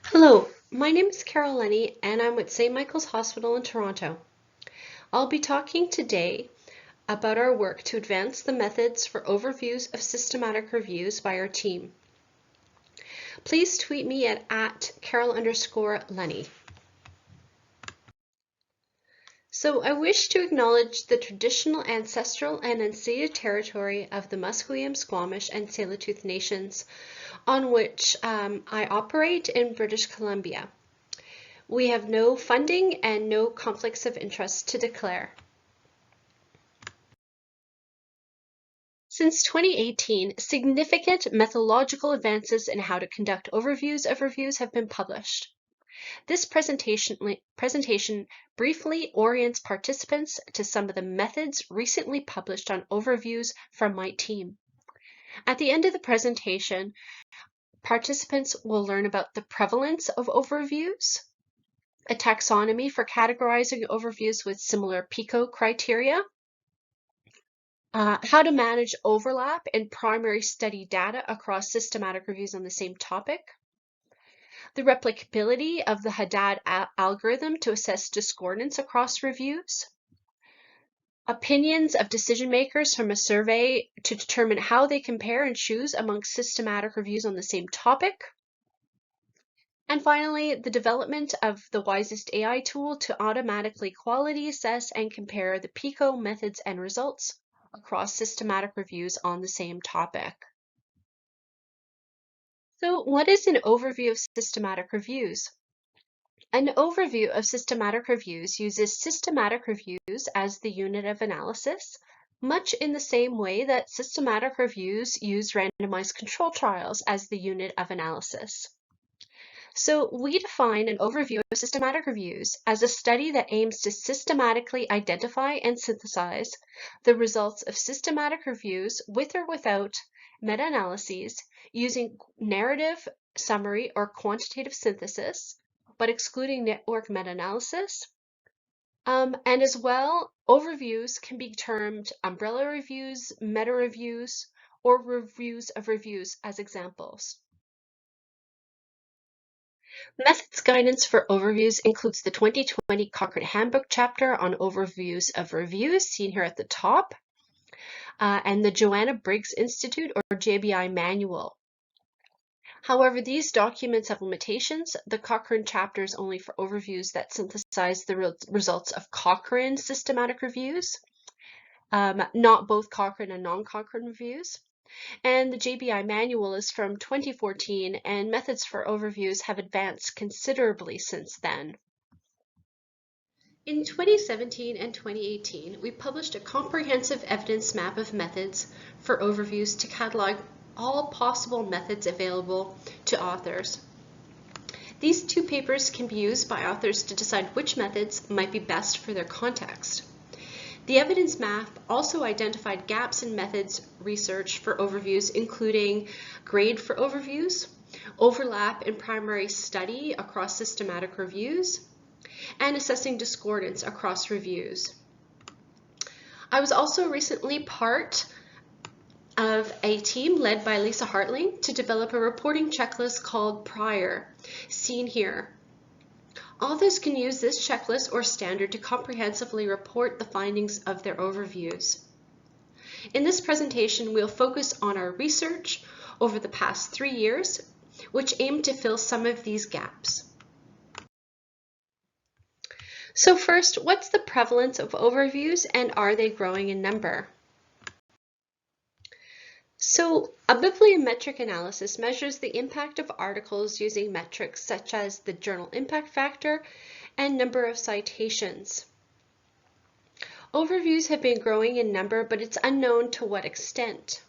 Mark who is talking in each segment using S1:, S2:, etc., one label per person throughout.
S1: Hello, my name is Carol Lenny and I'm with St. Michael's Hospital in Toronto. I'll be talking today about our work to advance the methods for overviews of systematic reviews by our team. Please tweet me at @Carol_Lenny. So I wish to acknowledge the traditional ancestral and unceded territory of the Musqueam, Squamish, and Tsleil-Waututh nations on which I operate in British Columbia. We have no funding and no conflicts of interest to declare. Since 2018, significant methodological advances in how to conduct overviews of reviews have been published. This presentation briefly orients participants to some of the methods recently published on overviews from my team. At the end of the presentation, participants will learn about the prevalence of overviews, a taxonomy for categorizing overviews with similar PICO criteria, how to manage overlap in primary study data across systematic reviews on the same topic, the replicability of the Haddad algorithm to assess discordance across reviews, opinions of decision makers from a survey to determine how they compare and choose amongst systematic reviews on the same topic, and finally, the development of the wisest AI tool to automatically quality assess and compare the PICO methods and results across systematic reviews on the same topic. So what is an overview of systematic reviews? An overview of systematic reviews uses systematic reviews as the unit of analysis, much in the same way that systematic reviews use randomized control trials as the unit of analysis. So we define an overview of systematic reviews as a study that aims to systematically identify and synthesize the results of systematic reviews with or without meta-analyses using narrative, summary, or quantitative synthesis, but excluding network meta-analysis. And as well, overviews can be termed umbrella reviews, meta-reviews, or reviews of reviews as examples. Methods guidance for overviews includes the 2020 Cochrane Handbook chapter on overviews of reviews, seen here at the top, and the Joanna Briggs Institute or JBI manual. However, these documents have limitations. The Cochrane chapter is only for overviews that synthesize the results of Cochrane systematic reviews, not both Cochrane and non-Cochrane reviews. And the JBI manual is from 2014, and methods for overviews have advanced considerably since then. In 2017 and 2018, we published a comprehensive evidence map of methods for overviews to catalog all possible methods available to authors. These two papers can be used by authors to decide which methods might be best for their context. The evidence map also identified gaps in methods research for overviews, including grade for overviews, overlap in primary study across systematic reviews, and assessing discordance across reviews. I was also recently part of a team led by Lisa Hartling to develop a reporting checklist called Prior, seen here. Authors can use this checklist or standard to comprehensively report the findings of their overviews. In this presentation, we'll focus on our research over the past 3 years, which aim to fill some of these gaps. So first, what's the prevalence of overviews and are they growing in number? So a bibliometric analysis measures the impact of articles using metrics such as the journal impact factor and number of citations. Overviews have been growing in number, but it's unknown to what extent.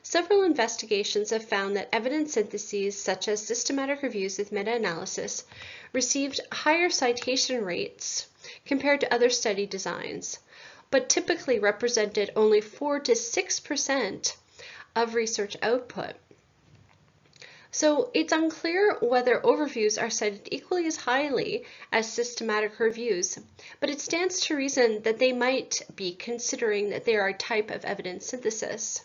S1: Several investigations have found that evidence syntheses such as systematic reviews with meta-analysis received higher citation rates compared to other study designs, but typically represented only 4 to 6% of research output. So it's unclear whether overviews are cited equally as highly as systematic reviews, but it stands to reason that they might be, considering that they are a type of evidence synthesis.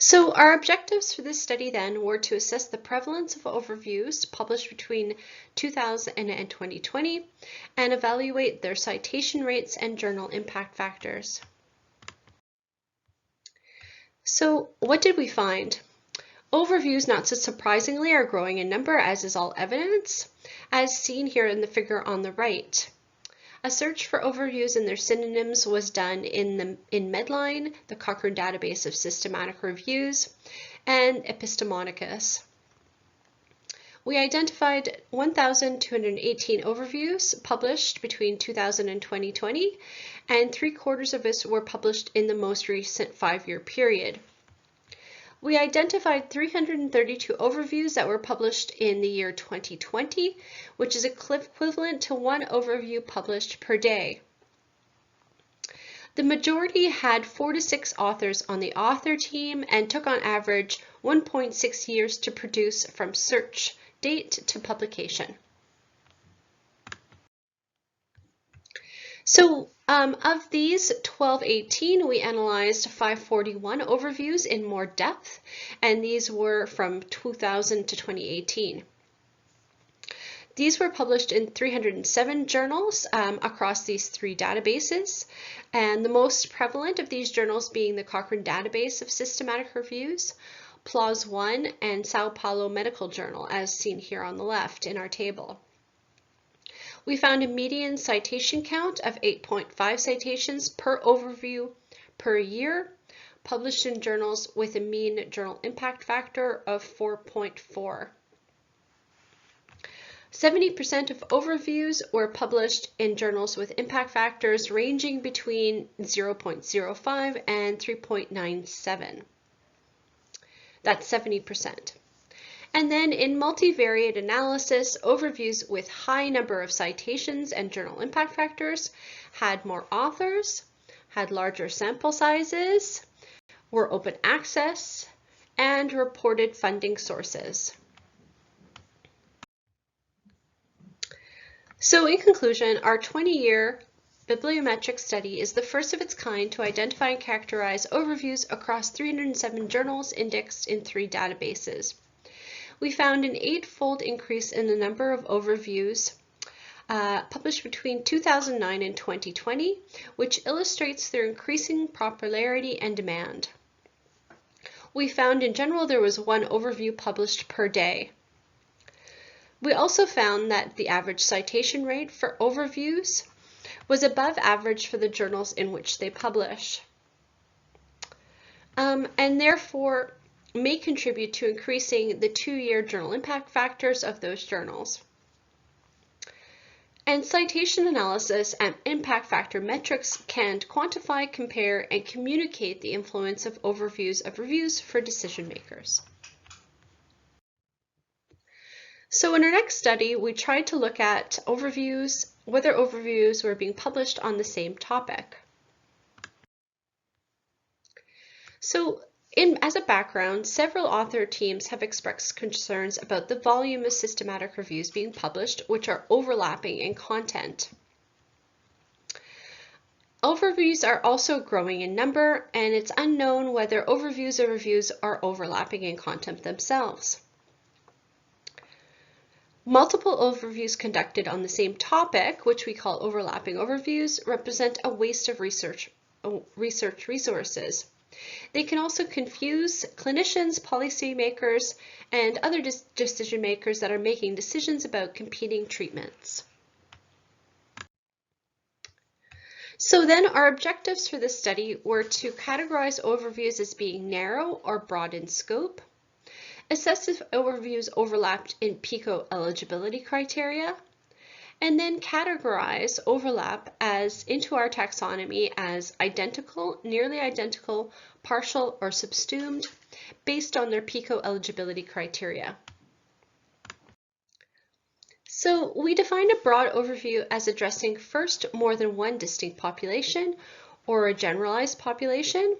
S1: So our objectives for this study then were to assess the prevalence of overviews published between 2000 and 2020 and evaluate their citation rates and journal impact factors. So what did we find? Overviews, not so surprisingly, are growing in number, as is all evidence, as seen here in the figure on the right. A search for overviews and their synonyms was done in Medline, the Cochrane Database of Systematic Reviews, and Epistemonicus. We identified 1,218 overviews published between 2000 and 2020, and 3/4 of us were published in the most recent 5-year period. We identified 332 overviews that were published in the year 2020, which is equivalent to 1 overview published per day. The majority had 4 to 6 authors on the author team and took on average 1.6 years to produce from search date to publication. So of these 1218, we analyzed 541 overviews in more depth, and these were from 2000 to 2018. These were published in 307 journals across these 3 databases, and the most prevalent of these journals being the Cochrane Database of Systematic Reviews, PLOS One, and Sao Paulo Medical Journal, as seen here on the left in our table. We found a median citation count of 8.5 citations per overview per year, published in journals with a mean journal impact factor of 4.4. 70% of overviews were published in journals with impact factors ranging between 0.05 and 3.97. That's 70%. And then in multivariate analysis, overviews with high number of citations and journal impact factors had more authors, had larger sample sizes, were open access, and reported funding sources. So in conclusion, our 20-year bibliometric study is the first of its kind to identify and characterize overviews across 307 journals indexed in 3 databases. We found an 8-fold increase in the number of overviews published between 2009 and 2020, which illustrates their increasing popularity and demand. We found in general there was 1 overview published per day. We also found that the average citation rate for overviews was above average for the journals in which they publish, and therefore may contribute to increasing the 2-year journal impact factors of those journals. And citation analysis and impact factor metrics can quantify, compare, and communicate the influence of overviews of reviews for decision makers. So in our next study, we tried to look at overviews, whether overviews were being published on the same topic. So as a background, several author teams have expressed concerns about the volume of systematic reviews being published, which are overlapping in content. Overviews are also growing in number, and it's unknown whether overviews or reviews are overlapping in content themselves. Multiple overviews conducted on the same topic, which we call overlapping overviews, represent a waste of research resources. They can also confuse clinicians, policymakers, and other decision makers that are making decisions about competing treatments. So then our objectives for this study were to categorize overviews as being narrow or broad in scope, assess if overviews overlapped in PICO eligibility criteria, and then categorize overlap into our taxonomy as identical, nearly identical, partial, or subsumed based on their PICO eligibility criteria. So we defined a broad overview as addressing first more than one distinct population or a generalized population,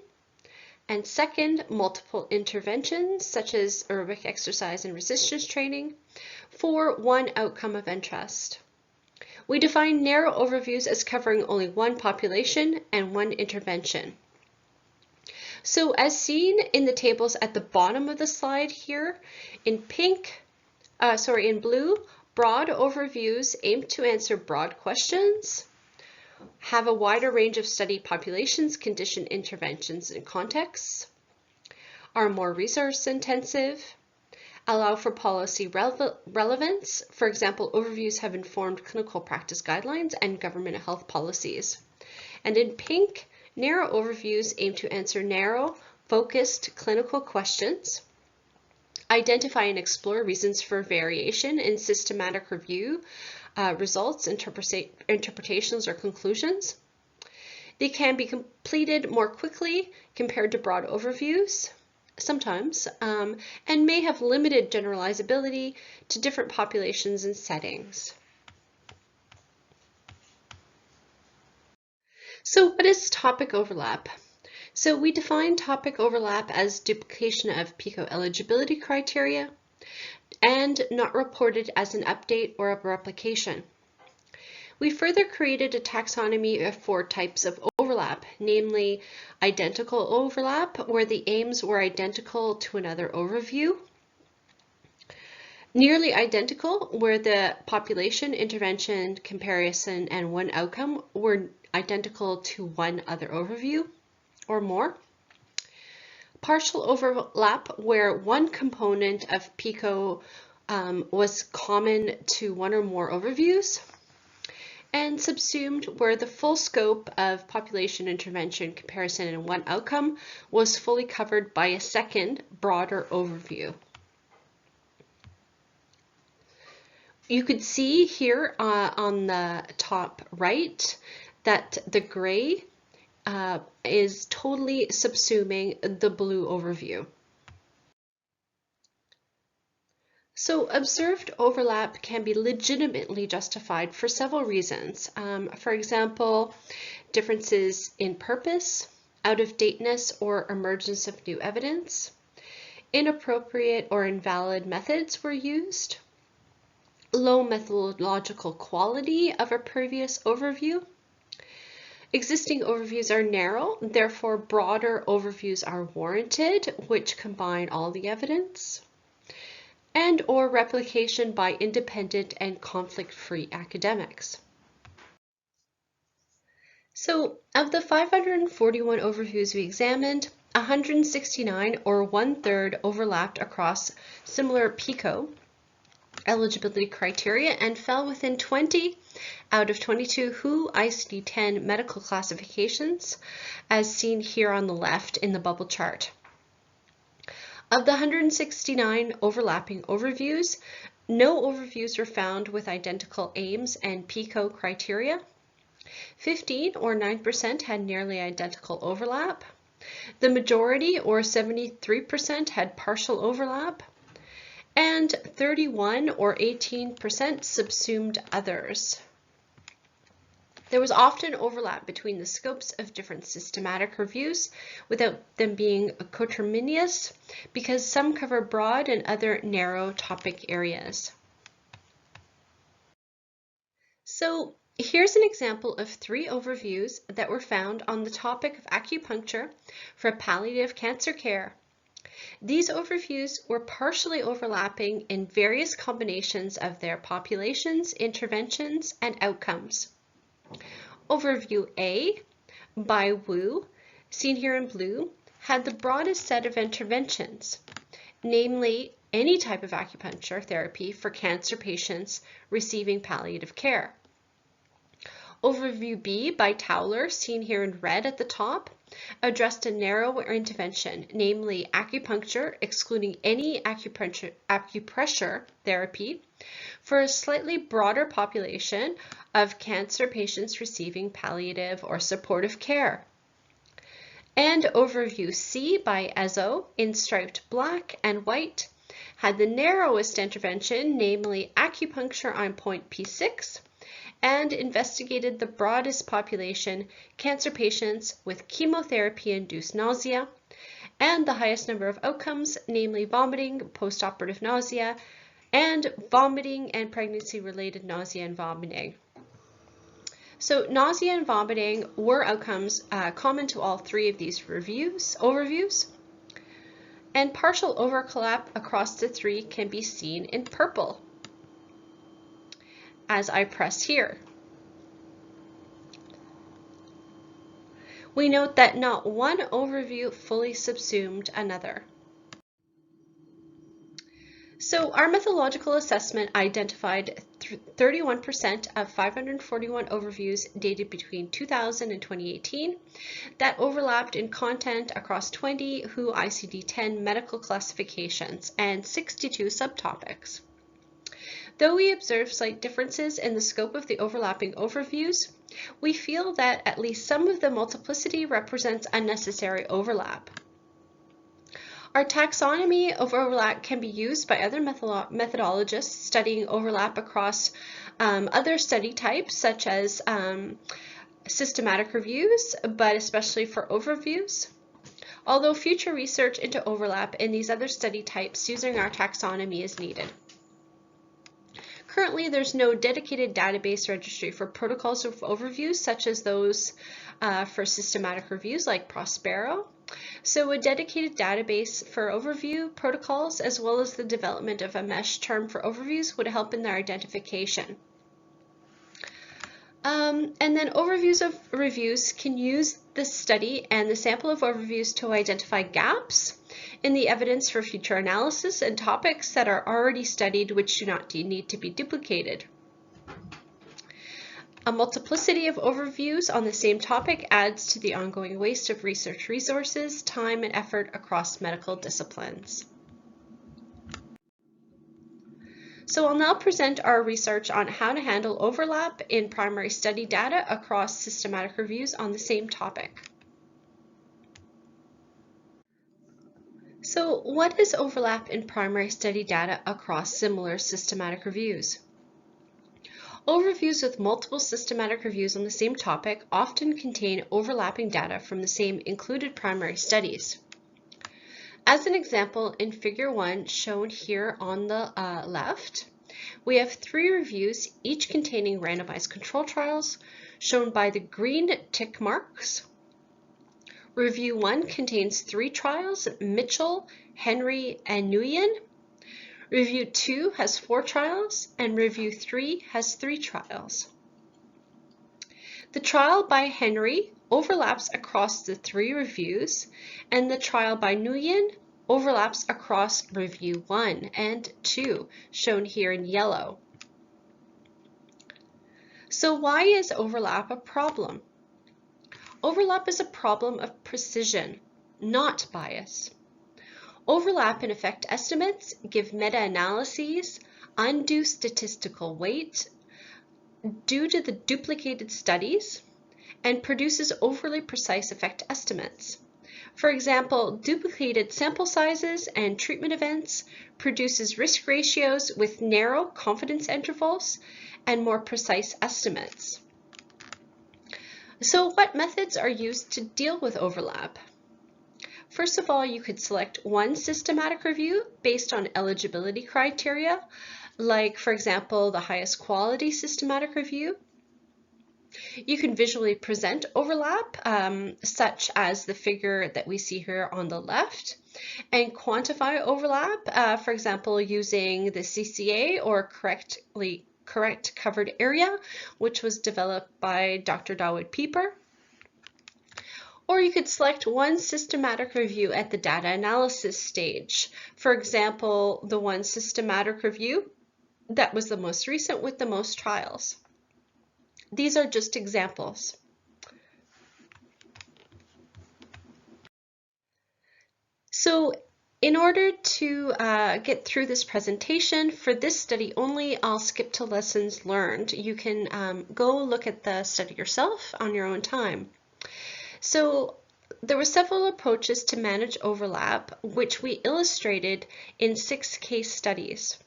S1: and second, multiple interventions such as aerobic exercise and resistance training for one outcome of interest. We define narrow overviews as covering only one population and one intervention. So as seen in the tables at the bottom of the slide here, in blue, broad overviews aim to answer broad questions, have a wider range of study populations, condition interventions, and contexts, are more resource intensive, allow for policy relevance. For example, overviews have informed clinical practice guidelines and government health policies. And in pink, narrow overviews aim to answer narrow, focused clinical questions, identify and explore reasons for variation in systematic review, results, interpretations, or conclusions. They can be completed more quickly compared to broad overviews, sometimes, and may have limited generalizability to different populations and settings. So what is topic overlap? So we define topic overlap as duplication of PICO eligibility criteria and not reported as an update or a replication. We further created a taxonomy of 4 types of overlap, namely identical overlap, where the aims were identical to another overview, nearly identical, where the population, intervention, comparison, and one outcome were identical to one other overview or more, partial overlap, where one component of PICO was common to one or more overviews, and subsumed, where the full scope of population, intervention, comparison, and one outcome was fully covered by a second, broader overview. You could see here on the top right that the gray is totally subsuming the blue overview. So observed overlap can be legitimately justified for several reasons. For example, differences in purpose, out-of-dateness or emergence of new evidence, inappropriate or invalid methods were used, low methodological quality of a previous overview. Existing overviews are narrow, therefore broader overviews are warranted, which combine all the evidence, and or replication by independent and conflict-free academics. So of the 541 overviews we examined, 169 or 1/3 overlapped across similar PICO eligibility criteria and fell within 20 out of 22 WHO ICD-10 medical classifications, as seen here on the left in the bubble chart. Of the 169 overlapping overviews, no overviews were found with identical aims and PICO criteria. 15 or 9% had nearly identical overlap. The majority, or 73%, had partial overlap, and 31 or 18% subsumed others. There was often overlap between the scopes of different systematic reviews without them being coterminous, because some cover broad and other narrow topic areas. So here's an example of 3 overviews that were found on the topic of acupuncture for palliative cancer care. These overviews were partially overlapping in various combinations of their populations, interventions, and outcomes. Overview A by Wu, seen here in blue, had the broadest set of interventions, namely any type of acupuncture therapy for cancer patients receiving palliative care. Overview B by Towler, seen here in red at the top, addressed a narrower intervention, namely acupuncture, excluding any acupressure therapy, for a slightly broader population of cancer patients receiving palliative or supportive care. And Overview C by Ezzo, in striped black and white, had the narrowest intervention, namely acupuncture on point P6, and investigated the broadest population, cancer patients with chemotherapy-induced nausea, and the highest number of outcomes, namely vomiting, postoperative nausea, and vomiting and pregnancy-related nausea and vomiting. So nausea and vomiting were outcomes common to all three of these overviews. And partial overlap across the three can be seen in purple, as I press here. We note that not one overview fully subsumed another. So our methodological assessment identified 31% of 541 overviews dated between 2000 and 2018 that overlapped in content across 20 WHO ICD-10 medical classifications and 62 subtopics. Though we observe slight differences in the scope of the overlapping overviews, we feel that at least some of the multiplicity represents unnecessary overlap. Our taxonomy of overlap can be used by other methodologists studying overlap across other study types, such as systematic reviews, but especially for overviews. Although future research into overlap in these other study types using our taxonomy is needed. Currently, there's no dedicated database registry for protocols of overviews, such as those for systematic reviews like Prospero. So a dedicated database for overview protocols, as well as the development of a mesh term for overviews, would help in their identification. And then overviews of reviews can use the study and the sample of overviews to identify gaps in the evidence for future analysis and topics that are already studied which do not need to be duplicated. A multiplicity of overviews on the same topic adds to the ongoing waste of research resources, time, and effort across medical disciplines. So I'll now present our research on how to handle overlap in primary study data across systematic reviews on the same topic. So what is overlap in primary study data across similar systematic reviews? Overviews with multiple systematic reviews on the same topic often contain overlapping data from the same included primary studies. As an example, in Figure 1 shown here on the left, we have 3 reviews, each containing randomized control trials, shown by the green tick marks. Review 1 contains 3 trials, Mitchell, Henry, and Nguyen. Review 2 has 4 trials, and Review 3 has 3 trials. The trial by Henry overlaps across the 3 reviews, and the trial by Nguyen overlaps across Review 1 and 2, shown here in yellow. So why is overlap a problem? Overlap is a problem of precision, not bias. Overlap in effect estimates give meta-analyses undue statistical weight due to the duplicated studies and produces overly precise effect estimates. For example, duplicated sample sizes and treatment events produces risk ratios with narrow confidence intervals and more precise estimates. So what methods are used to deal with overlap? First of all, you could select one systematic review based on eligibility criteria, like, for example, the highest quality systematic review. You can visually present overlap, such as the figure that we see here on the left, and quantify overlap, for example, using the CCA or correct covered area, which was developed by Dr. Dawood Pieper. Or you could select one systematic review at the data analysis stage. For example, the one systematic review that was the most recent with the most trials. These are just examples. So in order to get through this presentation, for this study only, I'll skip to lessons learned. You can go look at the study yourself on your own time. So there were several approaches to manage overlap, which we illustrated in 6 case studies.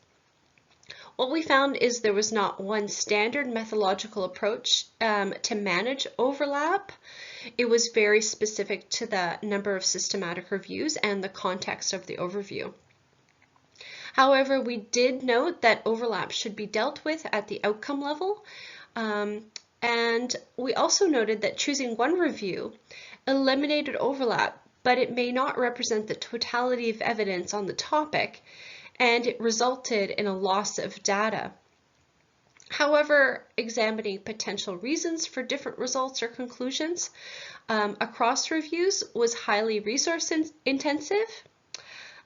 S1: What we found is there was not one standard methodological approach to manage overlap. It was very specific to the number of systematic reviews and the context of the overview. However, we did note that overlap should be dealt with at the outcome level, And we also noted that choosing one review eliminated overlap, but it may not represent the totality of evidence on the topic, and it resulted in a loss of data. However, examining potential reasons for different results or conclusions across reviews was highly resource intensive.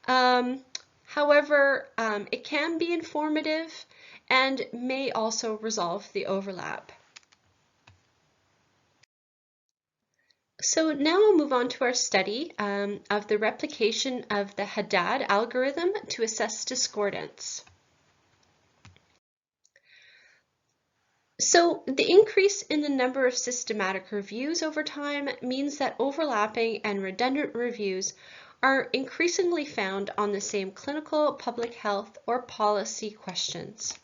S1: However, it can be informative and may also resolve the overlap. So now we'll move on to our study of the replication of the Haddad algorithm to assess discordance. So the increase in the number of systematic reviews over time means that overlapping and redundant reviews are increasingly found on the same clinical, public health, or policy questions.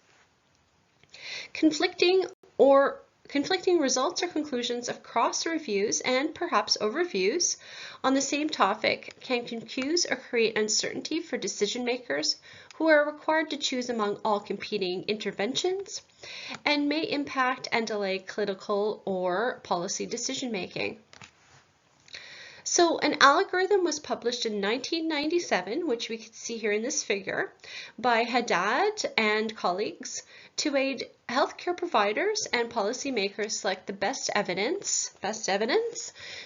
S1: Conflicting results or conclusions of cross reviews and perhaps overviews on the same topic can confuse or create uncertainty for decision makers who are required to choose among all competing interventions and may impact and delay clinical or policy decision making. So an algorithm was published in 1997, which we can see here in this figure, by Haddad and colleagues to aid healthcare providers and policymakers select the best evidence,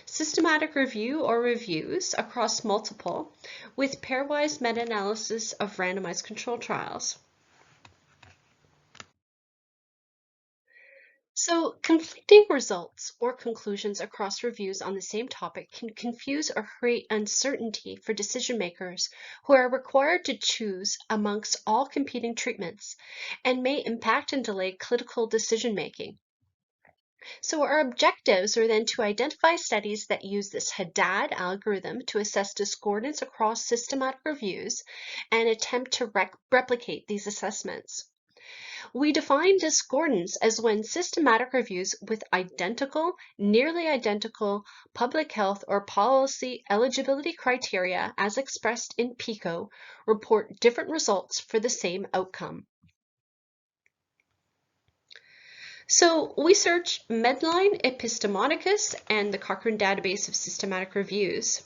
S1: systematic review or reviews across multiple, with pairwise meta-analysis of randomized control trials. So conflicting results or conclusions across reviews on the same topic can confuse or create uncertainty for decision makers who are required to choose amongst all competing treatments and may impact and delay clinical decision making. So our objectives are then to identify studies that use this Haddad algorithm to assess discordance across systematic reviews and attempt to replicate these assessments. We define discordance as when systematic reviews with identical, nearly identical public health or policy eligibility criteria as expressed in PICO report different results for the same outcome. So we searched Medline, Epistemonicus, and the Cochrane Database of Systematic Reviews.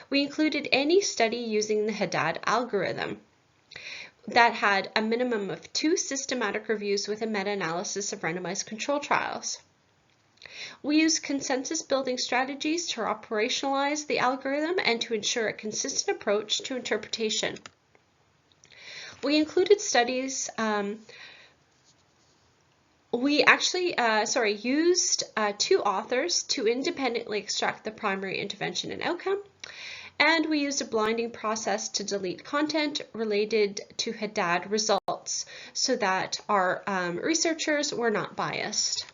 S1: We included any study using the Haddad algorithm that had a minimum of 2 systematic reviews with a meta-analysis of randomized control trials. We used consensus building strategies to operationalize the algorithm and to ensure a consistent approach to interpretation. We included studies, we actually used 2 authors to independently extract the primary intervention and outcome. And we used a blinding process to delete content related to Haddad results so that our researchers were not biased.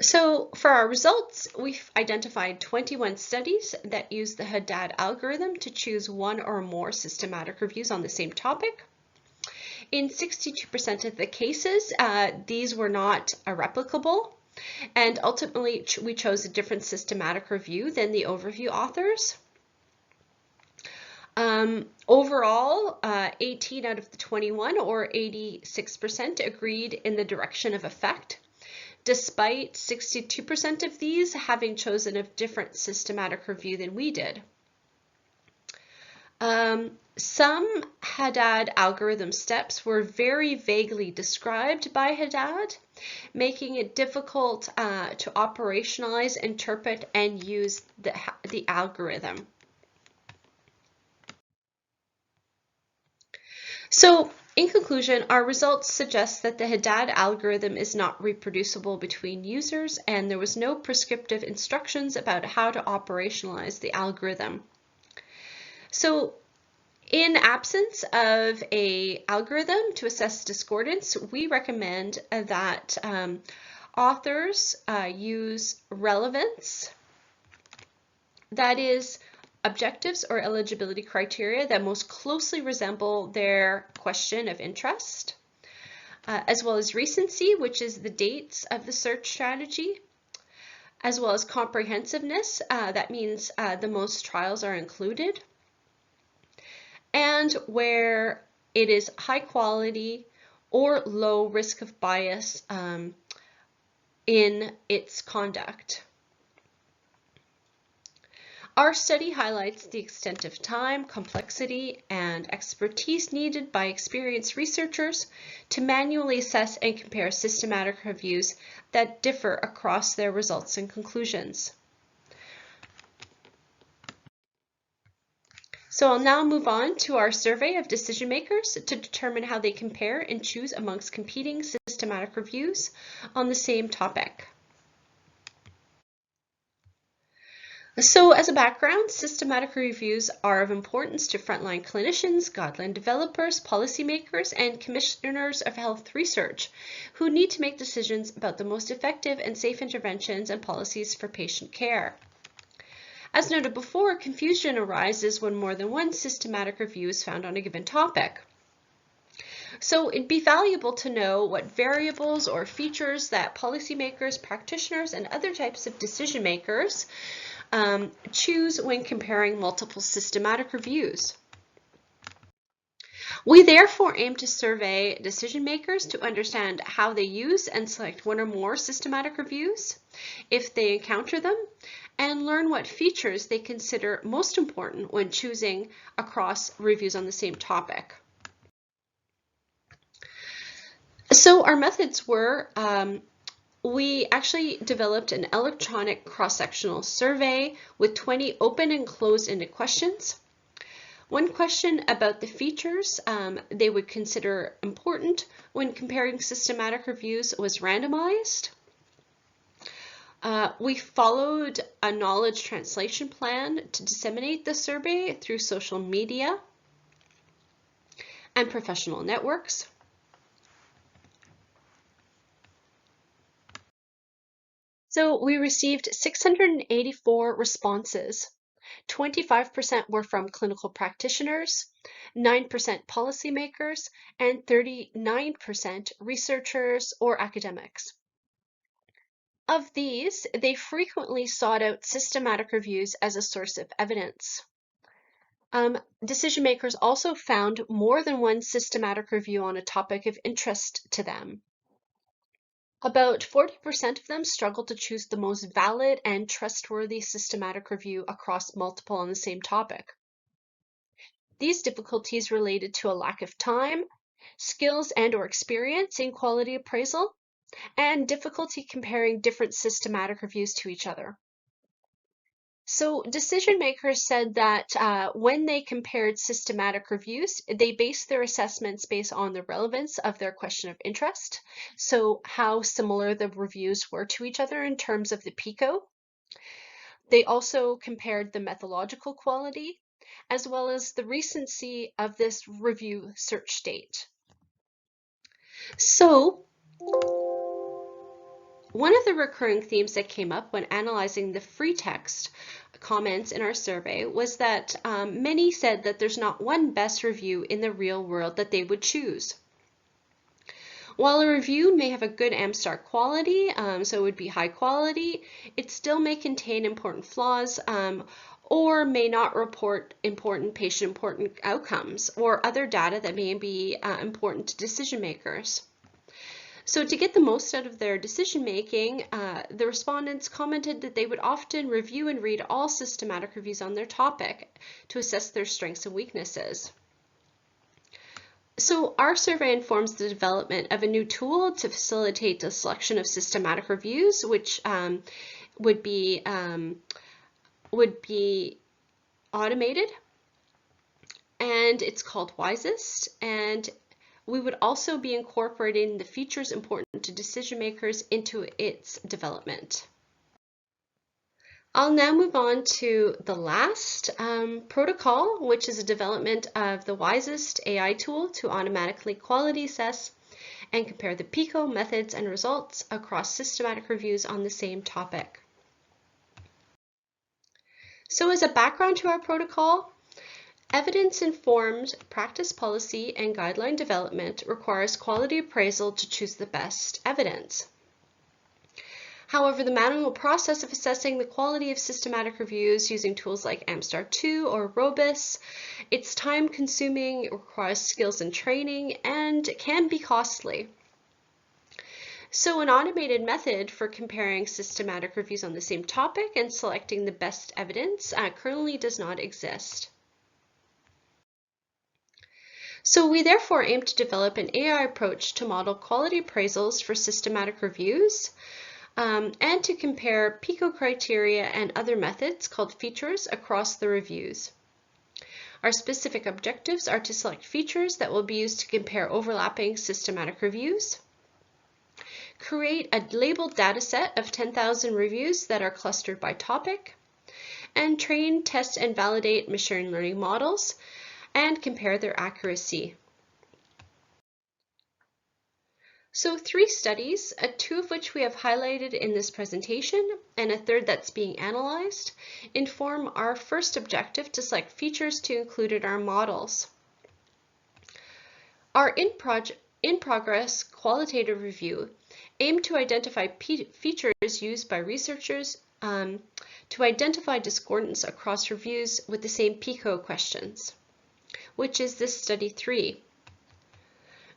S1: So for our results, we've identified 21 studies that use the Haddad algorithm to choose one or more systematic reviews on the same topic. In 62% of the cases, these were not replicable. And ultimately, we chose a different systematic review than the overview authors. Overall, 18 out of the 21, or 86%, agreed in the direction of effect, despite 62% of these having chosen a different systematic review than we did. Some Haddad algorithm steps were very vaguely described by Haddad, making it difficult to operationalize, interpret, and use the algorithm. So, in conclusion, our results suggest that the Haddad algorithm is not reproducible between users, and there was no prescriptive instructions about how to operationalize the algorithm. So, in absence of an algorithm to assess discordance, we recommend that authors use relevance, that is, objectives or eligibility criteria that most closely resemble their question of interest, as well as recency, which is the dates of the search strategy, as well as comprehensiveness, that means the most trials are included, and where it is high quality or low risk of bias in its conduct. Our study highlights the extent of time, complexity, and expertise needed by experienced researchers to manually assess and compare systematic reviews that differ across their results and conclusions. So I'll now move on to our survey of decision makers to determine how they compare and choose amongst competing systematic reviews on the same topic. So as a background, systematic reviews are of importance to frontline clinicians, guideline developers, policymakers, and commissioners of health research who need to make decisions about the most effective and safe interventions and policies for patient care. As noted before, confusion arises when more than one systematic review is found on a given topic. So it'd be valuable to know what variables or features that policymakers, practitioners, and other types of decision makers choose when comparing multiple systematic reviews. We therefore aim to survey decision makers to understand how they use and select one or more systematic reviews, if they encounter them, and learn what features they consider most important when choosing across reviews on the same topic. So our methods were we actually developed an electronic cross-sectional survey with 20 open and closed-ended questions. One question about the features they would consider important when comparing systematic reviews was randomized. We followed a knowledge translation plan to disseminate the survey through social media and professional networks. So we received 684 responses. 25% were from clinical practitioners, 9% policymakers, and 39% researchers or academics. Of these, they frequently sought out systematic reviews as a source of evidence. Decision makers also found more than one systematic review on a topic of interest to them. About 40% of them struggled to choose the most valid and trustworthy systematic review across multiple on the same topic. These difficulties related to a lack of time, skills and/or experience in quality appraisal, and difficulty comparing different systematic reviews to each other. So decision makers said that when they compared systematic reviews, they based their assessments based on the relevance of their question of interest. So how similar the reviews were to each other in terms of the PICO. They also compared the methodological quality as well as the recency of this review search date. So one of the recurring themes that came up when analyzing the free text comments in our survey was that many said that there's not one best review in the real world that they would choose. While a review may have a good MSTAR quality, so it would be high quality, it still may contain important flaws or may not report important outcomes or other data that may be important to decision makers. So to get the most out of their decision making, the respondents commented that they would often review and read all systematic reviews on their topic to assess their strengths and weaknesses. So our survey informs the development of a new tool to facilitate the selection of systematic reviews, which would be automated, and it's called Wisest, and we would also be incorporating the features important to decision makers into its development. I'll now move on to the last protocol, which is a development of the Wisest AI tool to automatically quality assess and compare the PICO methods and results across systematic reviews on the same topic. So as a background to our protocol, evidence-informed practice policy and guideline development requires quality appraisal to choose the best evidence. However, the manual process of assessing the quality of systematic reviews using tools like AmStar2 or Robus, it's time-consuming, it requires skills and training, and can be costly. So an automated method for comparing systematic reviews on the same topic and selecting the best evidence currently does not exist. So we therefore aim to develop an AI approach to model quality appraisals for systematic reviews and to compare PICO criteria and other methods called features across the reviews. Our specific objectives are to select features that will be used to compare overlapping systematic reviews, create a labeled dataset of 10,000 reviews that are clustered by topic, and train, test, and validate machine learning models and compare their accuracy. So 3 studies, 2 of which we have highlighted in this presentation and a third that's being analyzed, inform our first objective to select features to include in our models. Our in-progress qualitative review aimed to identify features used by researchers to identify discordance across reviews with the same PICO questions, which is this study 3.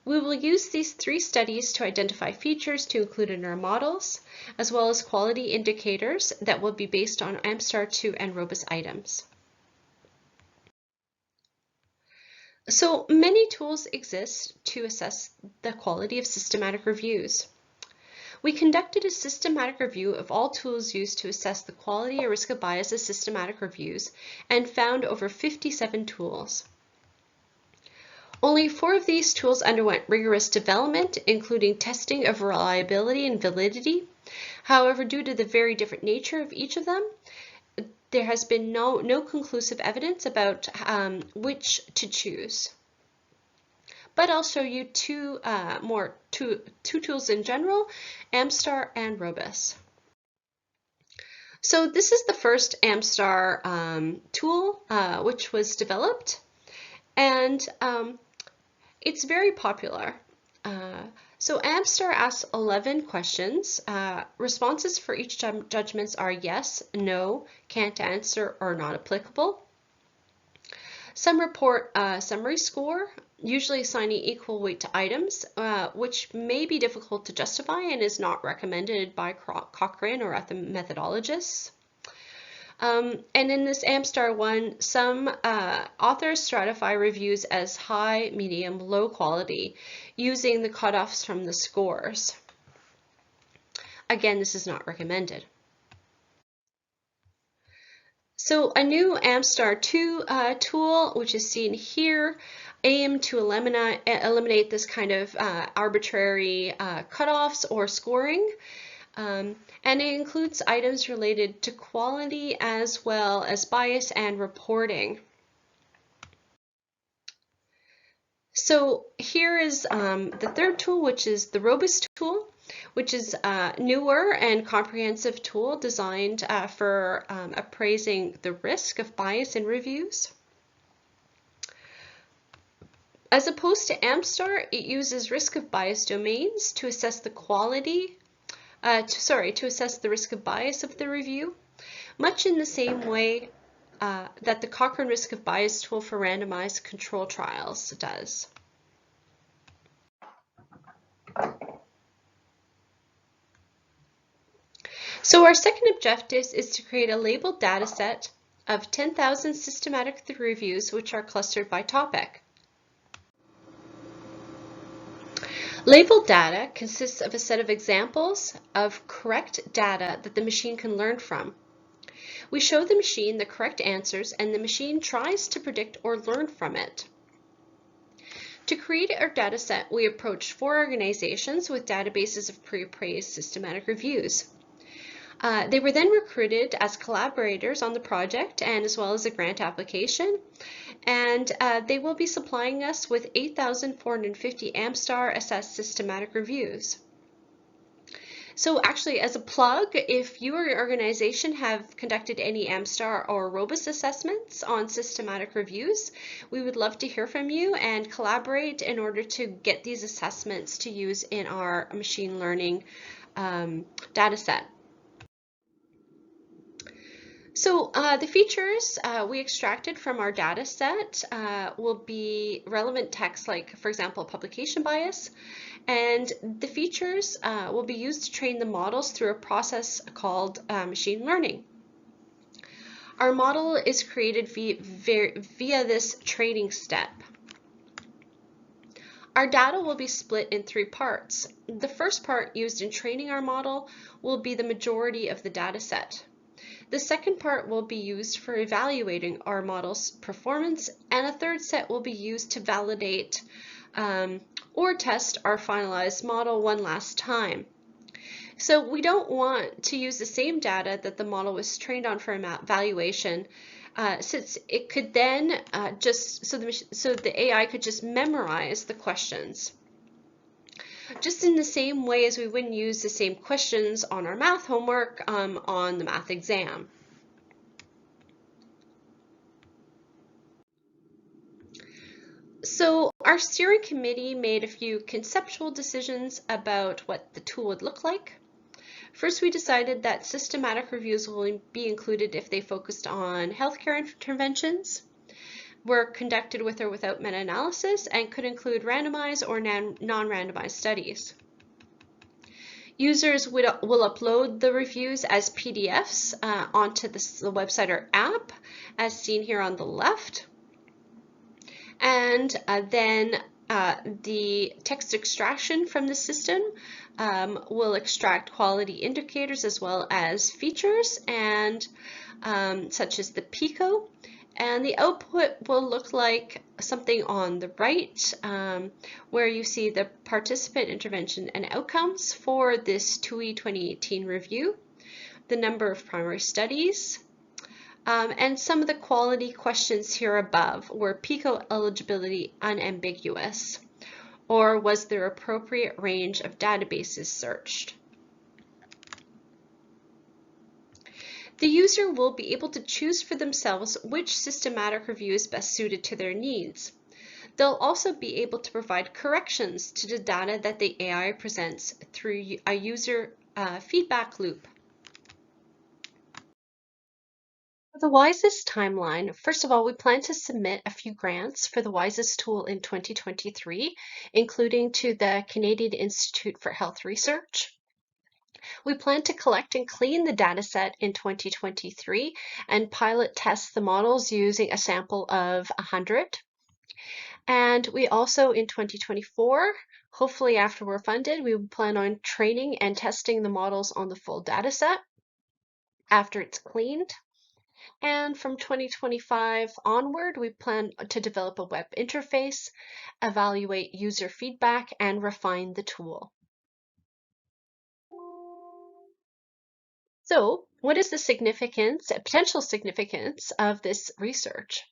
S1: We will use these 3 studies to identify features to include in our models, as well as quality indicators that will be based on AmStar2 and Robus items. So many tools exist to assess the quality of systematic reviews. We conducted a systematic review of all tools used to assess the quality or risk of bias of systematic reviews and found over 57 tools. Only 4 of these tools underwent rigorous development, including testing of reliability and validity. However, due to the very different nature of each of them, there has been no conclusive evidence about which to choose. But I'll show you two tools in general, AmStar and Robus. So this is the first AmStar tool which was developed, and it's very popular. So AmStar asks 11 questions. Responses for each judgments are yes, no, can't answer, or not applicable. Some report a summary score, usually assigning equal weight to items, which may be difficult to justify and is not recommended by Cochrane or other methodologists. And in this AmStar 1, some authors stratify reviews as high, medium, low quality, using the cutoffs from the scores. Again, this is not recommended. So a new AmStar 2 tool, which is seen here, aimed to eliminate this kind of arbitrary cutoffs or scoring. And it includes items related to quality as well as bias and reporting. So here is the third tool, which is the Robus tool, which is a newer and comprehensive tool designed for appraising the risk of bias in reviews. As opposed to AmStar, it uses risk of bias domains to assess the quality to assess the risk of bias of the review, much in the same way that the Cochrane risk of bias tool for randomized control trials does. So our second objective is to create a labeled data set of 10,000 systematic reviews which are clustered by topic. Labeled data consists of a set of examples of correct data that the machine can learn from. We show the machine the correct answers and the machine tries to predict or learn from it. To create our data set, we approached 4 organizations with databases of pre-appraised systematic reviews. They were then recruited as collaborators on the project and as well as a grant application, and they will be supplying us with 8,450 AmStar assessed systematic reviews. So actually, as a plug, if you or your organization have conducted any AmStar or Robus assessments on systematic reviews, we would love to hear from you and collaborate in order to get these assessments to use in our machine learning data set. So the features we extracted from our data set will be relevant text like, for example, publication bias. And the features will be used to train the models through a process called machine learning. Our model is created via this training step. Our data will be split in 3 parts. The first part used in training our model will be the majority of the data set. The second part will be used for evaluating our model's performance, and a third set will be used to validate or test our finalized model one last time. So we don't want to use the same data that the model was trained on for evaluation, since it could then so the AI could just memorize the questions. Just in the same way as we wouldn't use the same questions on our math homework on the math exam. So our steering committee made a few conceptual decisions about what the tool would look like. First, we decided that systematic reviews will be included if they focused on healthcare interventions, were conducted with or without meta-analysis, and could include randomized or non-randomized studies. Users will upload the reviews as PDFs onto the website or app, as seen here on the left. And then the text extraction from the system will extract quality indicators as well as features, and such as the PICO. And the output will look like something on the right, where you see the participant intervention and outcomes for this TUI 2018 review, the number of primary studies, and some of the quality questions here above. Were PICO eligibility unambiguous? Or was there appropriate range of databases searched? The user will be able to choose for themselves which systematic review is best suited to their needs. They'll also be able to provide corrections to the data that the AI presents through a user feedback loop. The WISEST timeline, first of all, we plan to submit a few grants for the WISEST tool in 2023, including to the Canadian Institute for Health Research. We plan to collect and clean the dataset in 2023 and pilot test the models using a sample of 100. And we also, in 2024, hopefully after we're funded, we plan on training and testing the models on the full dataset after it's cleaned. And from 2025 onward, we plan to develop a web interface, evaluate user feedback, and refine the tool. So, what is the potential significance of this research?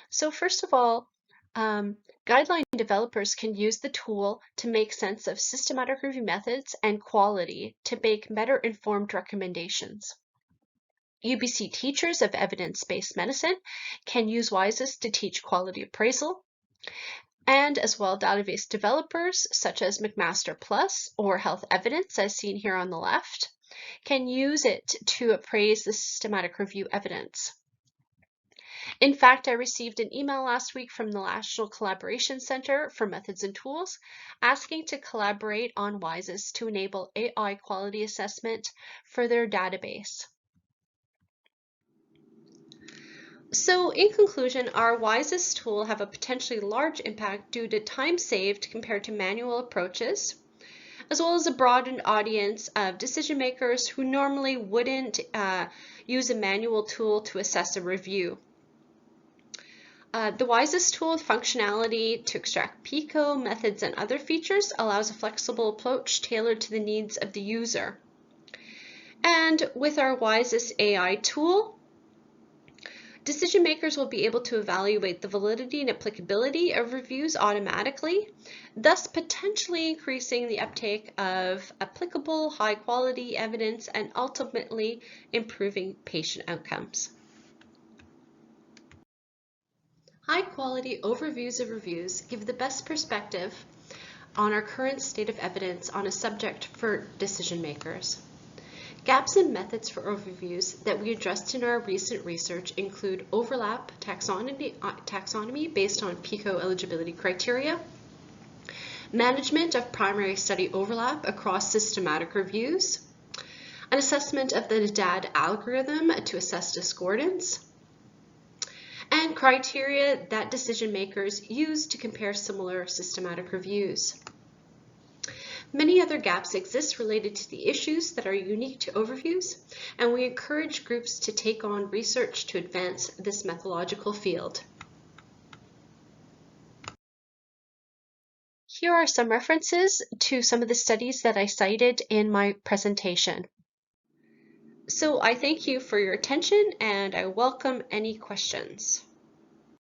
S1: So first of all, guideline developers can use the tool to make sense of systematic review methods and quality to make better informed recommendations. UBC teachers of evidence-based medicine can use WISEST to teach quality appraisal, and as well database developers such as McMaster Plus or Health Evidence, as seen here on the left, can use it to appraise the systematic review evidence. In fact, I received an email last week from the National Collaboration Center for Methods and Tools asking to collaborate on WISEST to enable AI quality assessment for their database. So in conclusion, our WISEST tool have a potentially large impact due to time saved compared to manual approaches, as well as a broadened audience of decision makers who normally wouldn't use a manual tool to assess a review. The WISEST tool with functionality to extract PICO, methods, and other features allows a flexible approach tailored to the needs of the user. And with our WISEST AI tool, decision makers will be able to evaluate the validity and applicability of reviews automatically, thus potentially increasing the uptake of applicable high-quality evidence and ultimately improving patient outcomes. High-quality overviews of reviews give the best perspective on our current state of evidence on a subject for decision makers. Gaps in methods for overviews that we addressed in our recent research include overlap taxonomy based on PICO eligibility criteria, management of primary study overlap across systematic reviews, an assessment of the NDAD algorithm to assess discordance, and criteria that decision makers use to compare similar systematic reviews. Many other gaps exist related to the issues that are unique to overviews, and we encourage groups to take on research to advance this methodological field. Here are some references to some of the studies that I cited in my presentation. So I thank you for your attention, and I welcome any questions.